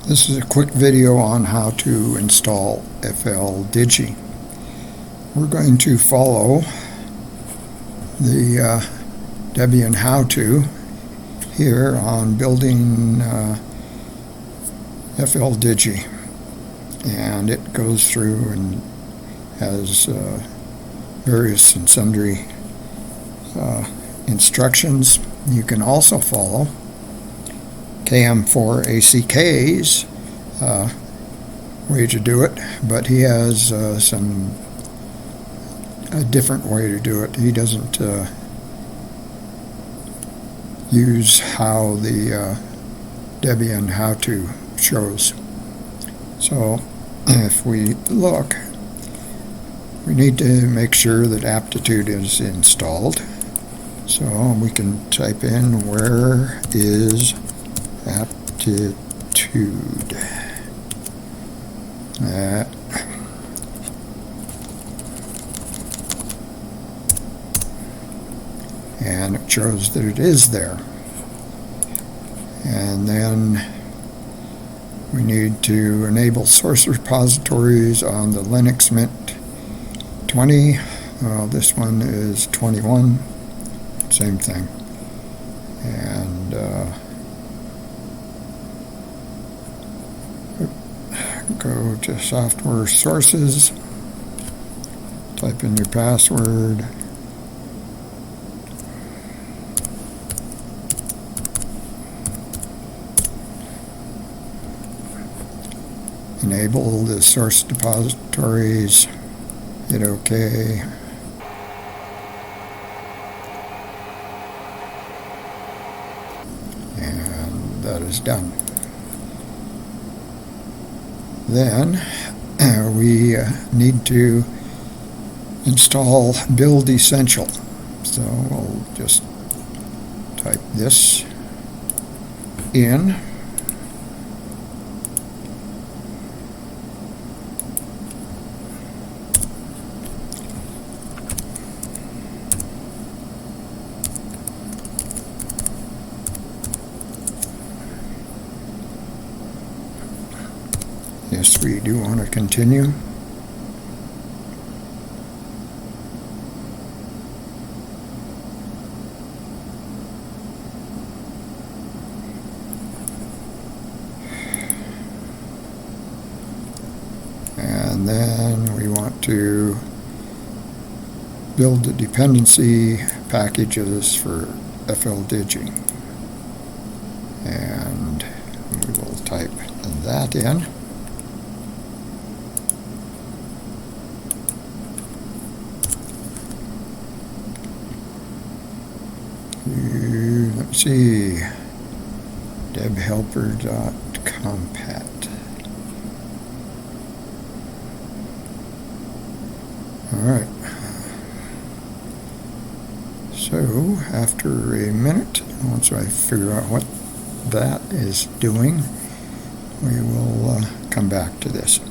This is a quick video on how to install fldigi. We're going to follow the Debian how-to here on building fldigi, and it goes through and has various and sundry instructions. You can also follow KM4ACK's way to do it, but he has a different way to do it. He doesn't use how the Debian how-to shows. So if we look, we need to make sure that aptitude is installed. So we can type in where is aptitude. And it shows that it is there. And then we need to enable source repositories on the Linux Mint 20. Well, this one is 21. Same thing. And go to software sources, type in your password, enable the source repositories, hit OK. And that is done. Then we need to install Build Essential. So we'll just type this in. Yes, we do want to continue. And then we want to build the dependency packages for fldigi. And we will type that in. Let's see, debhelper.compat. Alright, so after a minute, once I figure out what that is doing, we will come back to this.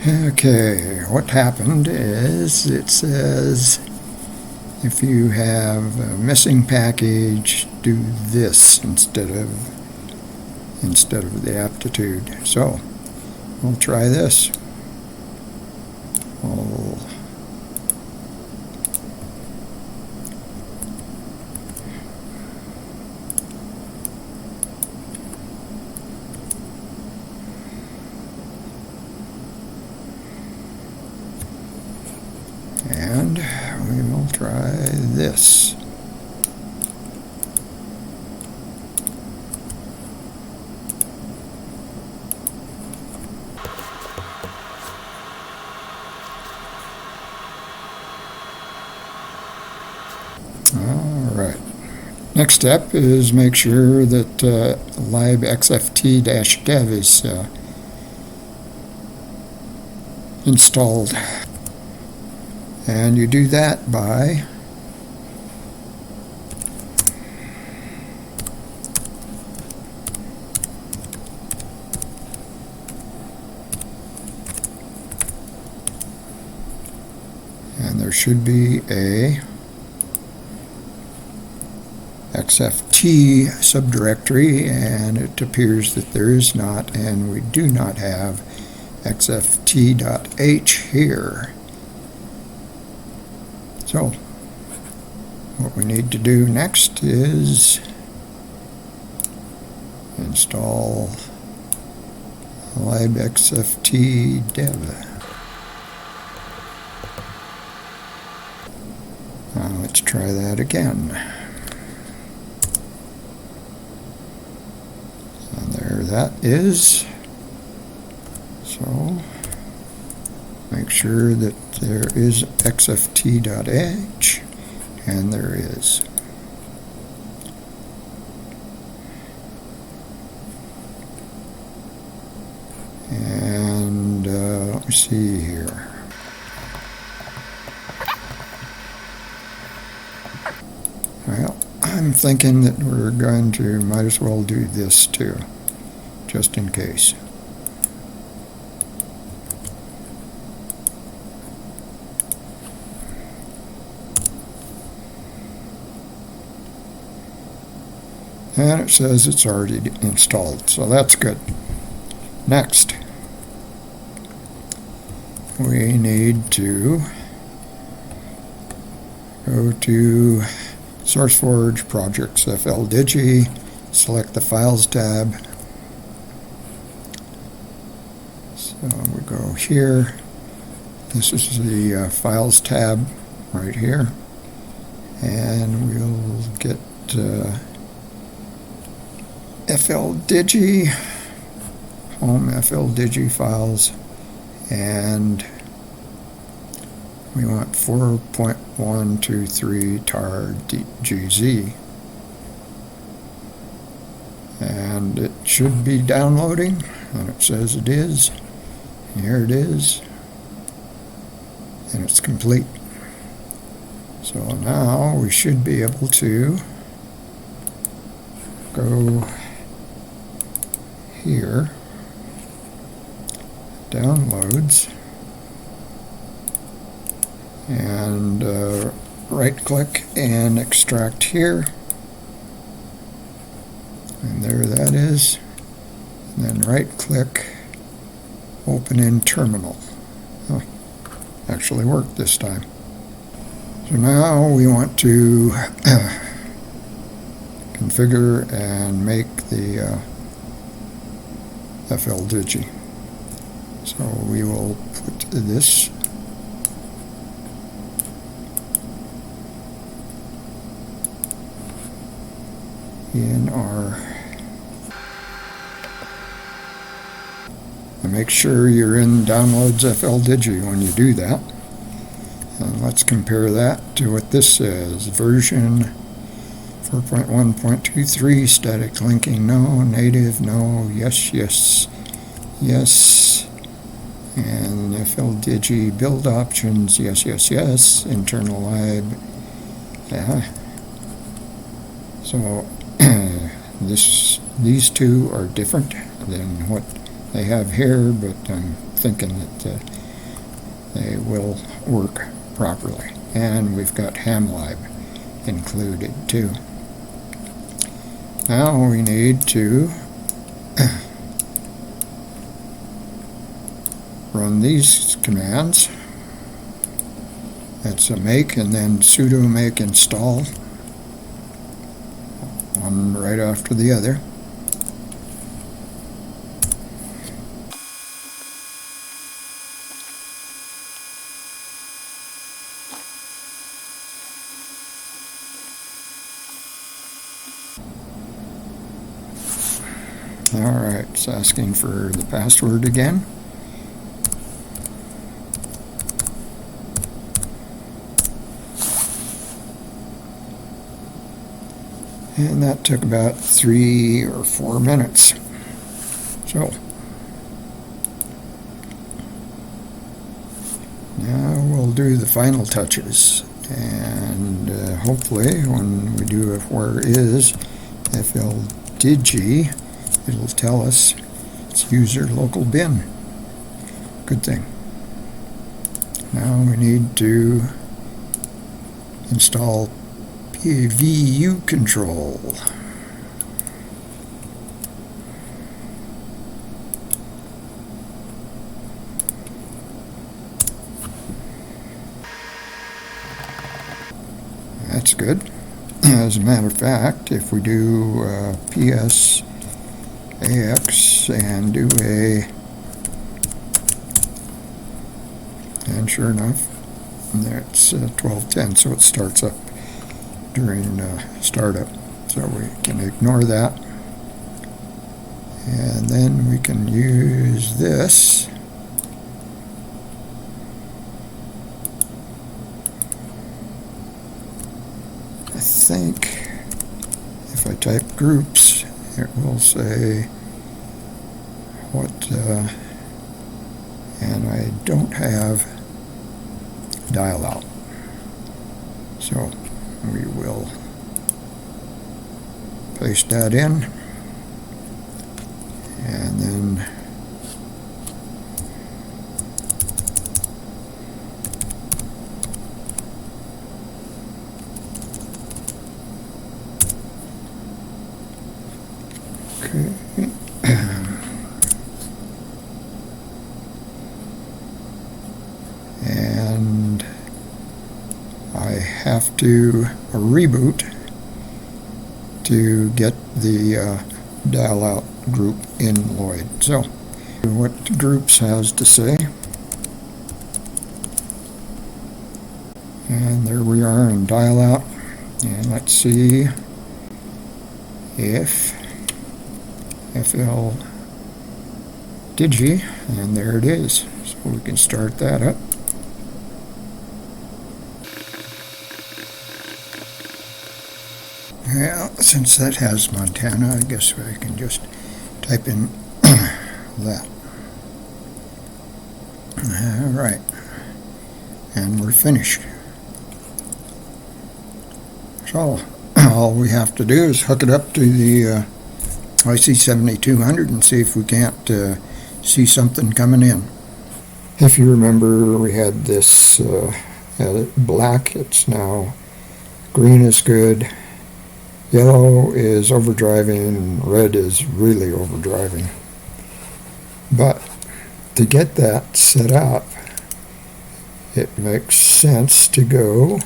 Okay, what happened is it says if you have a missing package, do this instead of the aptitude. So we'll try this. And we will try this. Alright. Next step is make sure that libxft-dev is installed. And you do that by and there should be a xft subdirectory, and it appears that there is not, and we do not have xft.h here. So what we need to do next is install libxft-dev. Now let's try that again. And there that is. So make sure that there is xft.h, and there is. And let me see here. Well, I'm thinking that we're going to might as well do this too, just in case. And it says it's already installed, so that's good. Next, we need to go to SourceForge, Projects, fldigi, select the Files tab. So we go here. This is the Files tab right here, and we'll get fldigi, home fldigi files, and we want 4.123 tar gz, and it should be downloading, and it says it is. Here it is, and it's complete. So now we should be able to go here, downloads, and right click and extract here, and there that is, and then right click, open in terminal. Oh, actually worked this time. So now we want to configure and make the fldigi. So we will put this in our, and make sure you're in Downloads fldigi when you do that. And let's compare that to what this says. Version 4.1.23, static linking, no. Native, no. Yes, yes, yes. And fldigi build options, yes, yes, yes. Internal lib, yeah. So these two are different than what they have here, but I'm thinking that they will work properly. And we've got hamlib included too. Now we need to run these commands. That's a make and then sudo make install, one right after the other. Alright, it's asking for the password again. And that took about 3 or 4 minutes. So now we'll do the final touches, and hopefully when we do where is fldigi, it'll tell us it's user local bin. Good thing. Now we need to install a VU control. That's good. As a matter of fact, if we do PS AX and do and sure enough, that's 1210, so it starts up during startup. So we can ignore that. And then we can use this. I think if I type groups, it will say what, and I don't have dial out. So we will paste that in, and then okay. And I have to reboot to get the dial out group in Lloyd. So what groups has to say, and there we are in dial out, and let's see if fldigi, and there it is. So we can start that up. Well, since that has Montana, I guess I can just type in that. Alright, and we're finished. So all we have to do is hook it up to the IC7200 and see if we can't see something coming in. If you remember, we had this black, it's now green is good. Yellow is overdriving, red is really overdriving. But to get that set up, it makes sense to go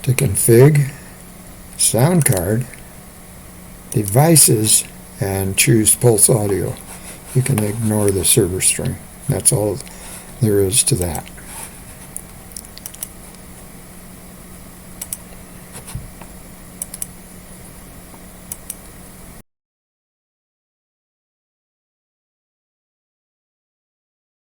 to config, sound card, devices, and choose pulse audio. You can ignore the server string. That's all there is to that.